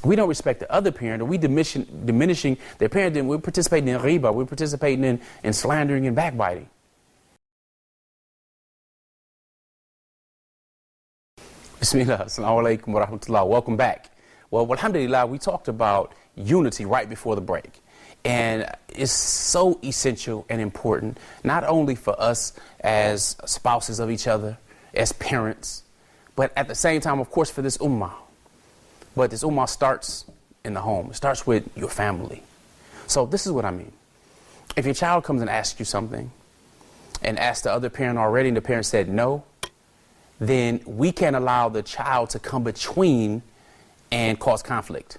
we don't respect the other parent, or we diminishing their parent, then we're participating in riba, we're participating in slandering and backbiting. Bismillah, assalamu alaikum wa rahmatullah. Welcome back. Well, alhamdulillah, we talked about unity right before the break. And it's so essential and important, not only for us as spouses of each other, as parents, but at the same time, of course, for this ummah. But this ummah starts in the home. It starts with your family. So this is what I mean. If your child comes and asks you something and asks the other parent already and the parent said no, then we can't allow the child to come between and cause conflict.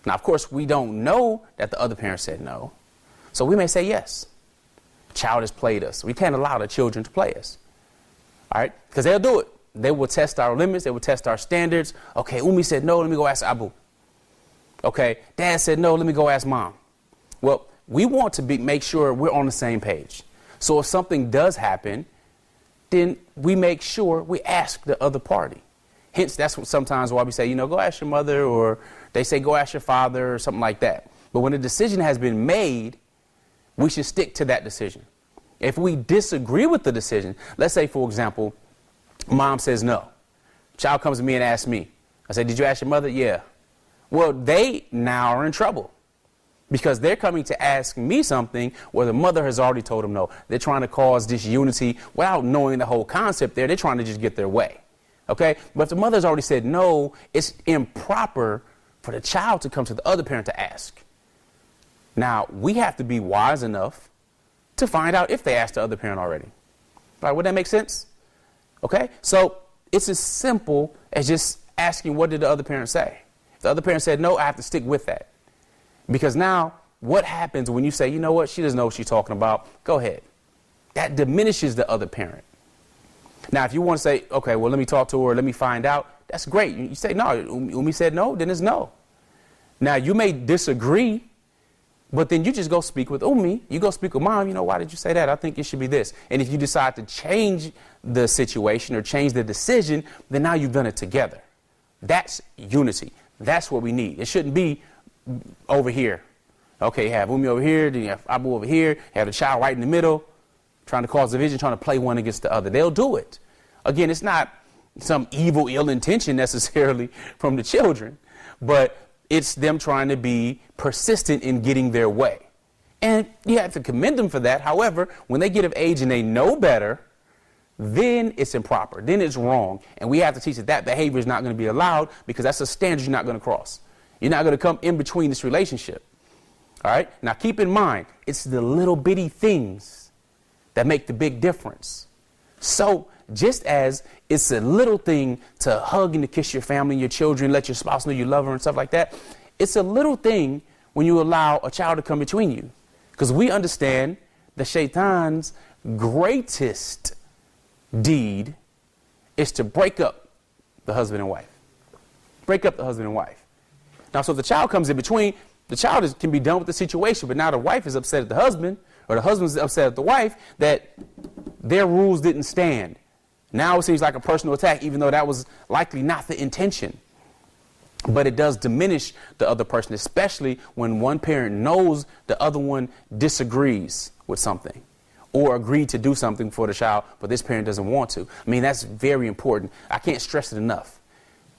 Now, of course, we don't know that the other parent said no. So we may say yes. Child has played us. We can't allow the children to play us. All right? Because they'll do it. They will test our limits. They will test our standards. Okay, Umi said no. Let me go ask Abu. Okay, Dad said no. Let me go ask Mom. Well, we want to make sure we're on the same page. So if something does happen, then we make sure we ask the other party. Hence, that's what sometimes why we say, go ask your mother, or they say go ask your father, or something like that. But when a decision has been made, we should stick to that decision. If we disagree with the decision, let's say, for example, Mom says no. Child comes to me and asks me. I say, did you ask your mother? Yeah. Well, they now are in trouble because they're coming to ask me something where the mother has already told them no. They're trying to cause disunity without knowing the whole concept there. They're trying to just get their way. Okay, but if the mother's already said no, it's improper for the child to come to the other parent to ask. Now, we have to be wise enough to find out if they asked the other parent already. All right, would that make sense? Okay, so it's as simple as just asking, what did the other parent say? If the other parent said no, I have to stick with that. Because now, what happens when you say, you know what, she doesn't know what she's talking about, go ahead. That diminishes the other parent. Now, if you want to say, okay, well, let me talk to her, let me find out, that's great. You say, no, Umi said no, then it's no. Now, you may disagree, but then you just go speak with Umi. You go speak with Mom, why did you say that? I think it should be this. And if you decide to change the situation or change the decision, then now you've done it together. That's unity. That's what we need. It shouldn't be over here. Okay, you have Umi over here, then you have Abu over here, you have the child right in the middle, trying to cause division, trying to play one against the other. They'll do it. Again, it's not some evil, ill intention necessarily from the children, but it's them trying to be persistent in getting their way. And you have to commend them for that. However, when they get of age and they know better, then it's improper. Then it's wrong. And we have to teach that behavior is not going to be allowed, because that's a standard you're not going to cross. You're not going to come in between this relationship. All right? Now, keep in mind, it's the little bitty things that make the big difference. So just as it's a little thing to hug and to kiss your family and your children, let your spouse know you love her and stuff like that, it's a little thing when you allow a child to come between you. Because we understand the shaitan's greatest deed is to break up the husband and wife. Break up the husband and wife. Now, so if the child comes in between, the child can be done with the situation, but now the wife is upset at the husband, or the husband's upset at the wife, that their rules didn't stand. Now it seems like a personal attack, even though that was likely not the intention. But it does diminish the other person, especially when one parent knows the other one disagrees with something or agreed to do something for the child, but this parent doesn't want to. I mean, that's very important. I can't stress it enough.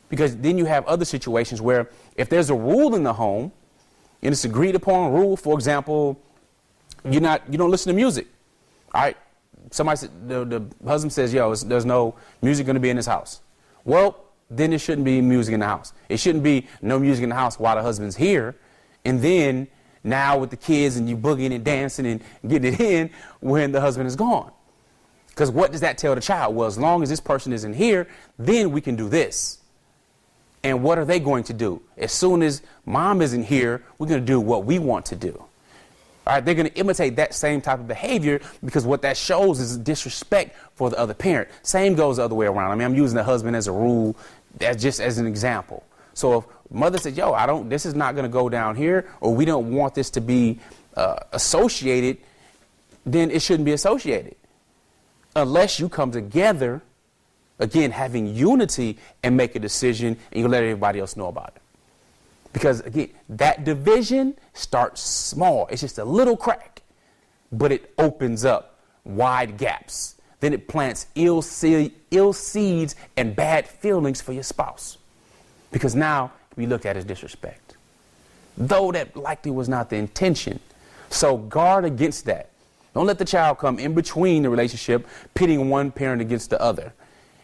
Because then you have other situations where if there's a rule in the home, and it's agreed upon rule, for example, you don't listen to music. All right. Somebody said, the husband says, there's no music going to be in this house. Well, then there shouldn't be music in the house. It shouldn't be no music in the house while the husband's here. And then now with the kids and you boogieing and dancing and getting it in when the husband is gone. Because what does that tell the child? Well, as long as this person isn't here, then we can do this. And what are they going to do? As soon as mom isn't here, we're going to do what we want to do. All right, they're going to imitate that same type of behavior, because what that shows is disrespect for the other parent. Same goes the other way around. I mean, I'm using the husband as a rule, just as an example. So if mother says, this is not going to go down here, or we don't want this to be associated, then it shouldn't be associated. Unless you come together, again, having unity and make a decision, and you let everybody else know about it. Because again, that division starts small. It's just a little crack, but it opens up wide gaps. Then it plants ill seeds and bad feelings for your spouse. Because now we look at as disrespect, though that likely was not the intention. So guard against that. Don't let the child come in between the relationship, pitting one parent against the other.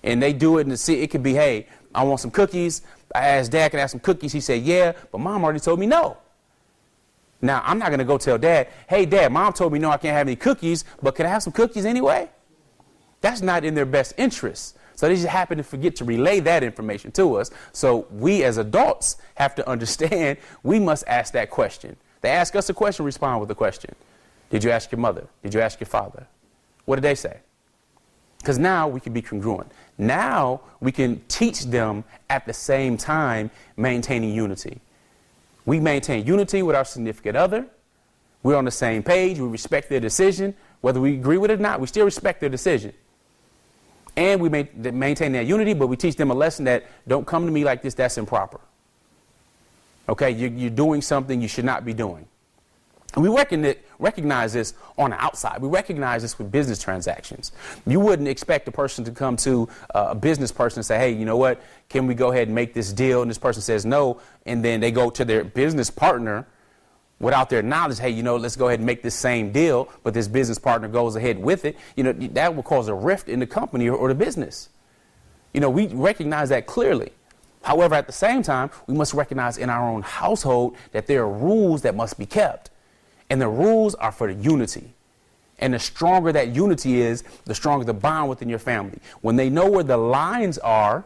And they do it and it could be, hey, I want some cookies. I asked Dad, can I have some cookies? He said, yeah, but Mom already told me no. Now, I'm not going to go tell Dad, hey, Dad, Mom told me no, I can't have any cookies, but can I have some cookies anyway? That's not in their best interest. So they just happen to forget to relay that information to us. So we as adults have to understand we must ask that question. They ask us a question, respond with a question. Did you ask your mother? Did you ask your father? What did they say? Because now we can be congruent. Now we can teach them at the same time maintaining unity. We maintain unity with our significant other. We're on the same page. We respect their decision. Whether we agree with it or not, we still respect their decision. And we maintain that unity, but we teach them a lesson that don't come to me like this, that's improper. Okay, you're doing something you should not be doing. And we recognize this on the outside. We recognize this with business transactions. You wouldn't expect a person to come to a business person and say, hey, you know what, can we go ahead and make this deal? And this person says no, and then they go to their business partner without their knowledge, hey, you know, let's go ahead and make this same deal, but this business partner goes ahead with it. You know, that will cause a rift in the company or the business. You know, we recognize that clearly. However, at the same time, we must recognize in our own household that there are rules that must be kept. And the rules are for the unity. And the stronger that unity is, the stronger the bond within your family. When they know where the lines are,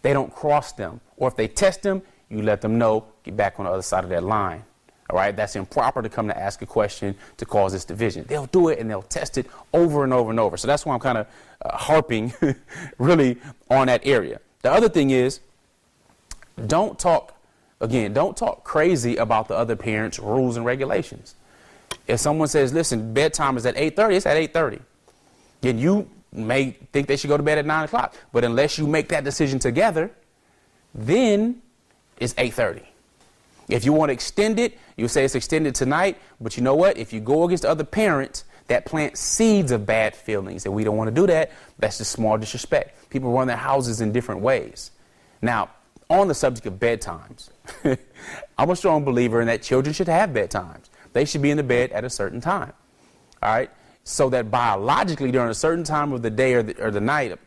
they don't cross them. Or if they test them, you let them know, get back on the other side of that line. All right, that's improper to come to ask a question to cause this division. They'll do it and they'll test it over and over and over. So that's why I'm kind of harping really on that area. The other thing is, don't talk crazy about the other parent's rules and regulations. If someone says, listen, bedtime is at 8:30, it's at 8:30. Then you may think they should go to bed at 9 o'clock. But unless you make that decision together, then it's 8:30. If you want to extend it, you say it's extended tonight. But you know what? If you go against the other parent, that plants seeds of bad feelings. And we don't want to do that. That's just small disrespect. People run their houses in different ways. Now, on the subject of bedtimes, I'm a strong believer in that children should have bedtimes. They should be in the bed at a certain time. All right. So that biologically during a certain time of the day or the night,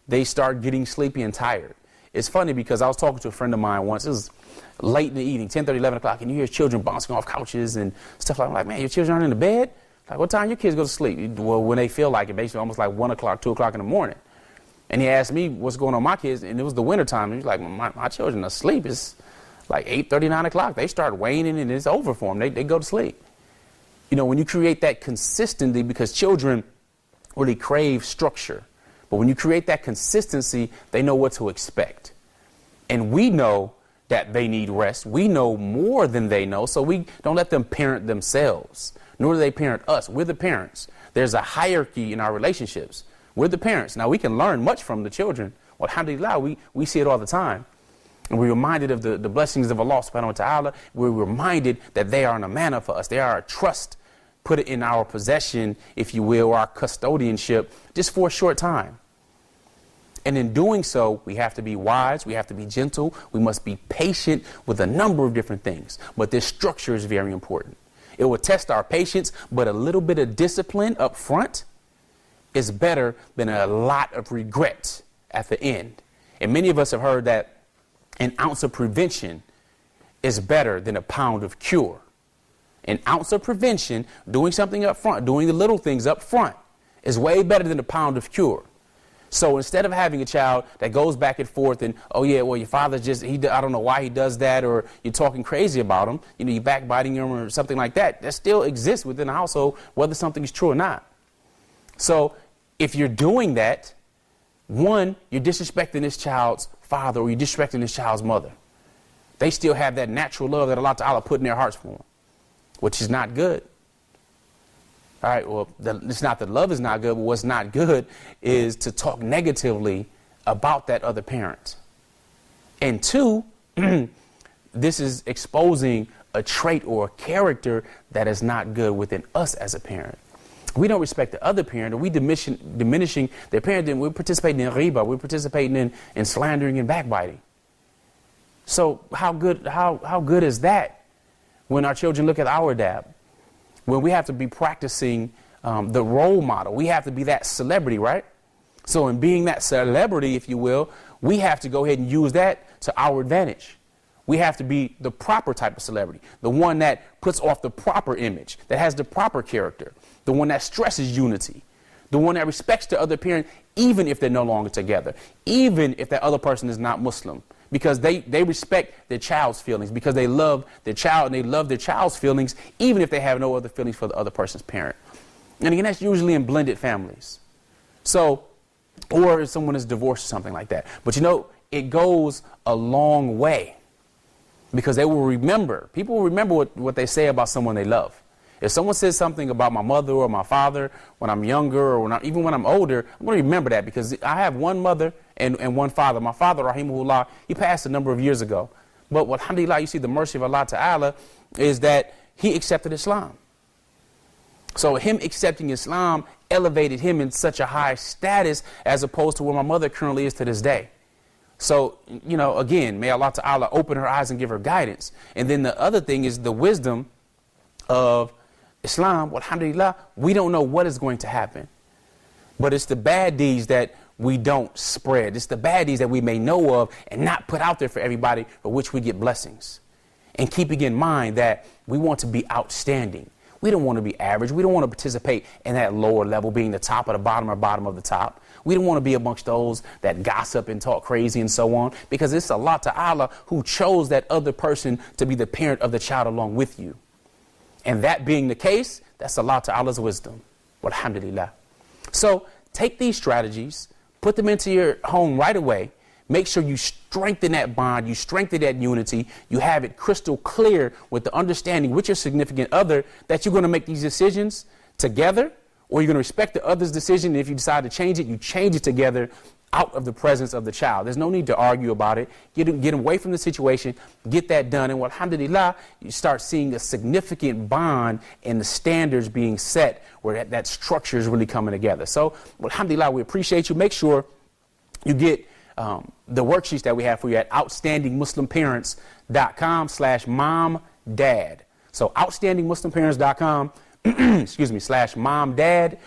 they start getting sleepy and tired. It's funny because I was talking to a friend of mine once. It was late in the evening, 10:30, 11 o'clock, and you hear children bouncing off couches and stuff like that. I'm like, man, your children aren't in the bed? Like, what time your kids go to sleep? Well, when they feel like it, basically almost like 1 o'clock, 2 o'clock in the morning. And he asked me what's going on with my kids, and it was the winter time. And he's like, my children are asleep. It's like 8:30, 9 o'clock. They start waning and it's over for them. They go to sleep. You know, when you create that consistency, because children really crave structure, but when you create that consistency, they know what to expect. And we know that they need rest. We know more than they know, so we don't let them parent themselves, nor do they parent us. We're the parents. There's a hierarchy in our relationships. We're the parents. Now, we can learn much from the children. Well, alhamdulillah, we see it all the time. And we're reminded of the blessings of Allah subhanahu wa ta'ala. We're reminded that they are an amana for us. They are a trust. Put it in our possession, if you will, or our custodianship, just for a short time. And in doing so, we have to be wise. We have to be gentle. We must be patient with a number of different things. But this structure is very important. It will test our patience, but a little bit of discipline up front is better than a lot of regret at the end. And many of us have heard that an ounce of prevention is better than a pound of cure. An ounce of prevention, doing something up front, doing the little things up front, is way better than a pound of cure. So instead of having a child that goes back and forth and, oh yeah, well, your father I don't know why he does that, or you're talking crazy about him, you know, you're backbiting him or something like that, that still exists within the household, whether something is true or not. So if you're doing that, one, you're disrespecting this child's father or you're disrespecting this child's mother. They still have that natural love that Allah Ta'ala put in their hearts for them, which is not good. All right, well, it's not that love is not good, but what's not good is to talk negatively about that other parent. And two, this is exposing a trait or a character that is not good within us as a parent. We don't respect the other parent, or we diminishing their parent, then we're participating in riba, we're participating in slandering and backbiting. So how good is that when our children look at our dad? When we have to be practicing the role model, we have to be that celebrity, right? So in being that celebrity, if you will, we have to go ahead and use that to our advantage. We have to be the proper type of celebrity, the one that puts off the proper image, that has the proper character, the one that stresses unity, the one that respects the other parent, even if they're no longer together, even if that other person is not Muslim, because they respect their child's feelings, because they love their child and they love their child's feelings, even if they have no other feelings for the other person's parent. And again, that's usually in blended families. So, or if someone is divorced or something like that. But you know, it goes a long way, because they will remember, people will remember what they say about someone they love. If someone says something about my mother or my father when I'm younger, or even when I'm older, I'm going to remember that, because I have one mother and one father. My father, rahimahullah, he passed a number of years ago. But alhamdulillah, you see the mercy of Allah Ta'ala is that he accepted Islam. So him accepting Islam elevated him in such a high status, as opposed to where my mother currently is to this day. So, you know, again, may Allah Ta'ala open her eyes and give her guidance. And then the other thing is the wisdom of Islam. Alhamdulillah, we don't know what is going to happen. But it's the bad deeds that we don't spread. It's the bad deeds that we may know of and not put out there for everybody, for which we get blessings. And keeping in mind that we want to be outstanding. We don't want to be average. We don't want to participate in that lower level, being the top of the bottom or bottom of the top. We don't want to be amongst those that gossip and talk crazy and so on, because it's Allah Ta'ala who chose that other person to be the parent of the child along with you. And that being the case, that's Allah Ta'ala's wisdom. Alhamdulillah. So take these strategies, put them into your home right away. Make sure you strengthen that bond, you strengthen that unity, you have it crystal clear with the understanding with your significant other that you're going to make these decisions together, or you're going to respect the other's decision. And if you decide to change it, you change it together out of the presence of the child. There's no need to argue about it. Get away from the situation, get that done. And alhamdulillah, you start seeing a significant bond and the standards being set where that structure is really coming together. So alhamdulillah, we appreciate you. Make sure you get the worksheets that we have for you at outstandingmuslimparents.com/mom-dad. So outstandingmuslimparents.com /mom-dad.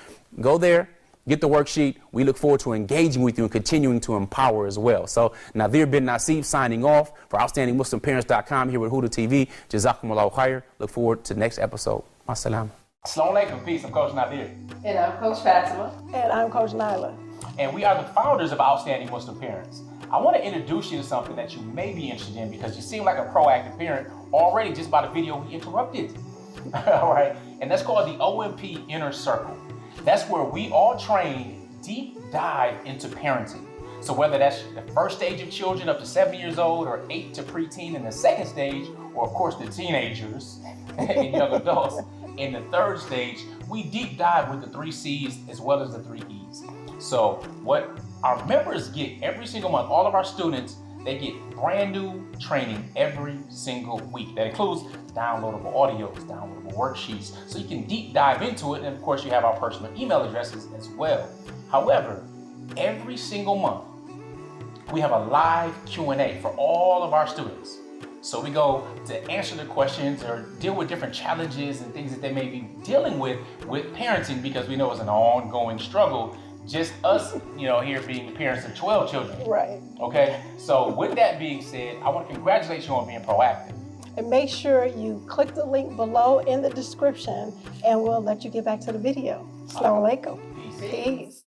Go there, get the worksheet. We look forward to engaging with you and continuing to empower as well. So Nazir bin Nasib signing off for outstandingmuslimparents.com here with Huda TV. Jazakumullahu khair. Look forward to the next episode. As-salamu. Assalamu alaikum. Peace. I'm Coach Nazir. And I'm Coach Fatima. And I'm Coach Nyla. And we are the founders of Outstanding Muslim Parents. I want to introduce you to something that you may be interested in, because you seem like a proactive parent already just by the video we interrupted. All right. And that's called the OMP Inner Circle. That's where we all train deep dive into parenting. So whether that's the first stage of children up to 7 years old, or 8 to preteen in the second stage, or of course the teenagers and young adults in the third stage, we deep dive with the 3 C's as well as the 3 E's. So what our members get every single month, all of our students, they get brand new training every single week. That includes downloadable audios, downloadable worksheets, so you can deep dive into it. And of course, you have our personal email addresses as well. However, every single month, we have a live Q&A for all of our students. So we go to answer the questions or deal with different challenges and things that they may be dealing with parenting, because we know it's an ongoing struggle. Just us, here being parents of 12 children. Right. Okay. So with that being said, I want to congratulate you on being proactive. And make sure you click the link below in the description, and we'll let you get back to the video. Assalamu alaikum. Peace. Peace.